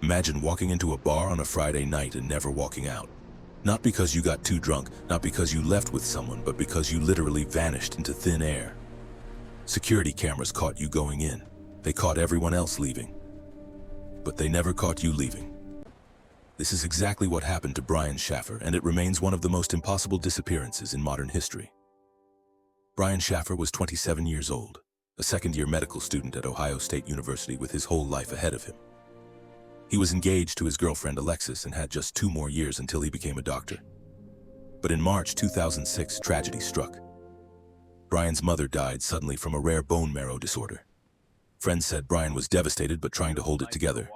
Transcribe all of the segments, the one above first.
Imagine walking into a bar on a Friday night and never walking out. Not because you got too drunk, not because you left with someone, but because you literally vanished into thin air. Security cameras caught you going in. They caught everyone else leaving. But they never caught you leaving. This is exactly what happened to Brian Shaffer, and it remains one of the most impossible disappearances in modern history. Brian Shaffer was 27 years old, a second-year medical student at Ohio State University with his whole life ahead of him. He was engaged to his girlfriend Alexis and had just 2 more years until he became a doctor. But in March 2006, tragedy struck. Brian's mother died suddenly from a rare bone marrow disorder. Friends said Brian was devastated but trying to hold it together.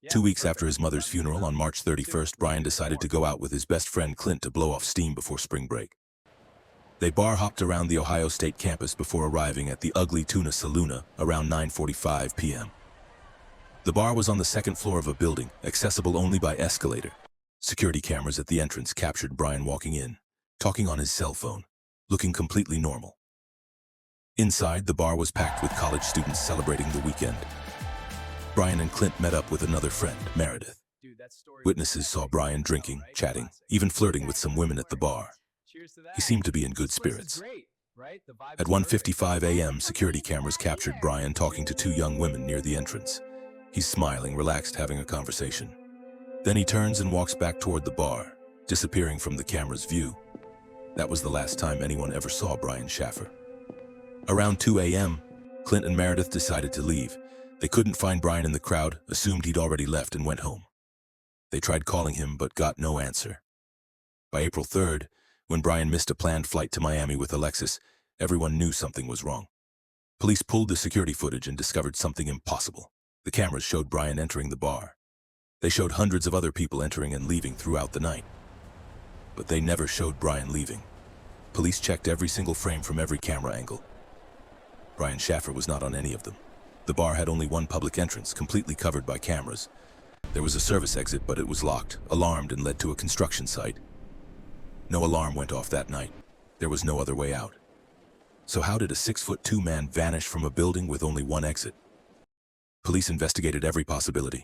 2 weeks after his mother's funeral on March 31st, Brian decided to go out with his best friend Clint to blow off steam before spring break. They bar-hopped around the Ohio State campus before arriving at the Ugly Tuna Saloona around 9:45 p.m. The bar was on the 2nd floor of a building, accessible only by escalator. Security cameras at the entrance captured Brian walking in, talking on his cell phone, looking completely normal. Inside, the bar was packed with college students celebrating the weekend. Brian and Clint met up with another friend, Meredith. Witnesses saw Brian drinking, chatting, even flirting with some women at the bar. He seemed to be in good spirits. At 1:55 a.m., security cameras captured Brian talking to 2 young women near the entrance. He's smiling, relaxed, having a conversation. Then he turns and walks back toward the bar, disappearing from the camera's view. That was the last time anyone ever saw Brian Shaffer. Around 2 a.m., Clint and Meredith decided to leave. They couldn't find Brian in the crowd, assumed he'd already left, and went home. They tried calling him, but got no answer. By April 3rd, when Brian missed a planned flight to Miami with Alexis, everyone knew something was wrong. Police pulled the security footage and discovered something impossible. The cameras showed Brian entering the bar. They showed hundreds of other people entering and leaving throughout the night. But they never showed Brian leaving. Police checked every single frame from every camera angle. Brian Shaffer was not on any of them. The bar had only one public entrance, completely covered by cameras. There was a service exit, but it was locked, alarmed, and led to a construction site. No alarm went off that night. There was no other way out. So how did a 6'2" man vanish from a building with only one exit? Police investigated every possibility.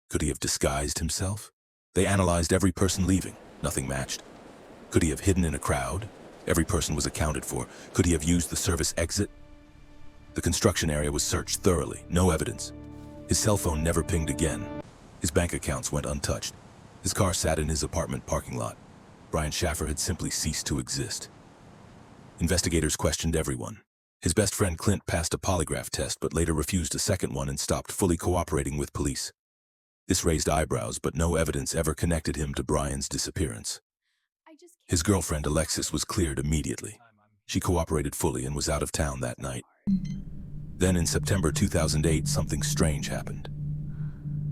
Could he have disguised himself? They analyzed every person leaving. Nothing matched. Could he have hidden in a crowd? Every person was accounted for. Could he have used the service exit? The construction area was searched thoroughly. No evidence. His cell phone never pinged again. His bank accounts went untouched. His car sat in his apartment parking lot. Brian Shaffer had simply ceased to exist. Investigators questioned everyone. His best friend Clint passed a polygraph test, but later refused a second one and stopped fully cooperating with police. This raised eyebrows, but no evidence ever connected him to Brian's disappearance. His girlfriend Alexis was cleared immediately. She cooperated fully and was out of town that night. Then in September 2008, something strange happened.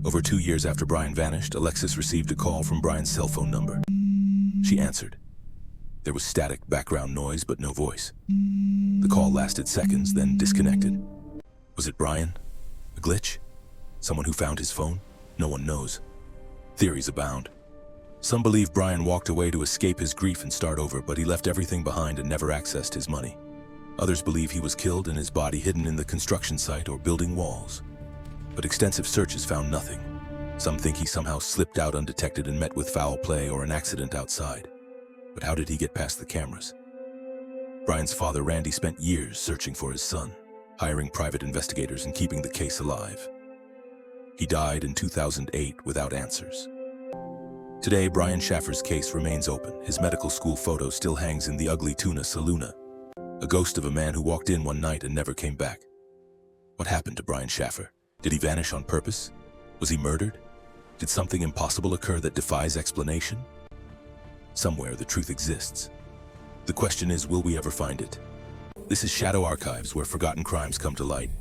Over 2 years after Brian vanished, Alexis received a call from Brian's cell phone number. She answered. There was static background noise, but no voice. The call lasted seconds, then disconnected. Was it Brian? A glitch? Someone who found his phone? No one knows. Theories abound. Some believe Brian walked away to escape his grief and start over, but he left everything behind and never accessed his money. Others believe he was killed and his body hidden in the construction site or building walls. But extensive searches found nothing. Some think he somehow slipped out undetected and met with foul play or an accident outside. But how did he get past the cameras? Brian's father, Randy, spent years searching for his son, hiring private investigators and keeping the case alive. He died in 2008 without answers. Today, Brian Shaffer's case remains open. His medical school photo still hangs in the Ugly Tuna Saloona, a ghost of a man who walked in one night and never came back. What happened to Brian Shaffer? Did he vanish on purpose? Was he murdered? Did something impossible occur that defies explanation? Somewhere the truth exists. The question is, will we ever find it? This is Shadow Archives, where forgotten crimes come to light.